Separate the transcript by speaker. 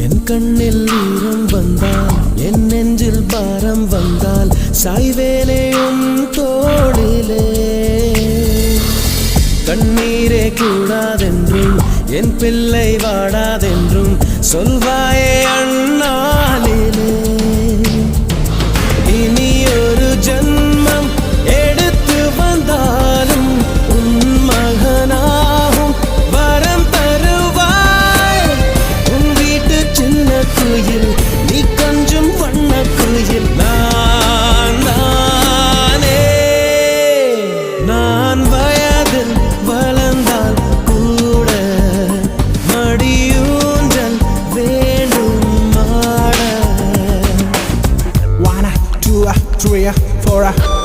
Speaker 1: என் கண்ணில் ஈரம் வந்தால் என் நெஞ்சில் பாரம் வந்தால் சாய்வேனே உன் தோளிலே கண்ணீரே கூடாதென்றும் என் பிள்ளை வாடாதென்றும் சொல்வாயே அண்ணாலிலே இனி ஒரு ஜன்மம் எடுத்து வந்தாலும் உன் மகனாகும் வரம் தருவாய் உன் வீட்டு சின்ன குயில் நீ கொஞ்சம் வண்ண குயில் நான் தானே நான் வயதில் வளர்ந்தால் கூட மடியூஞ்சல் வேண்டும் ஆட
Speaker 2: 1 2 3 4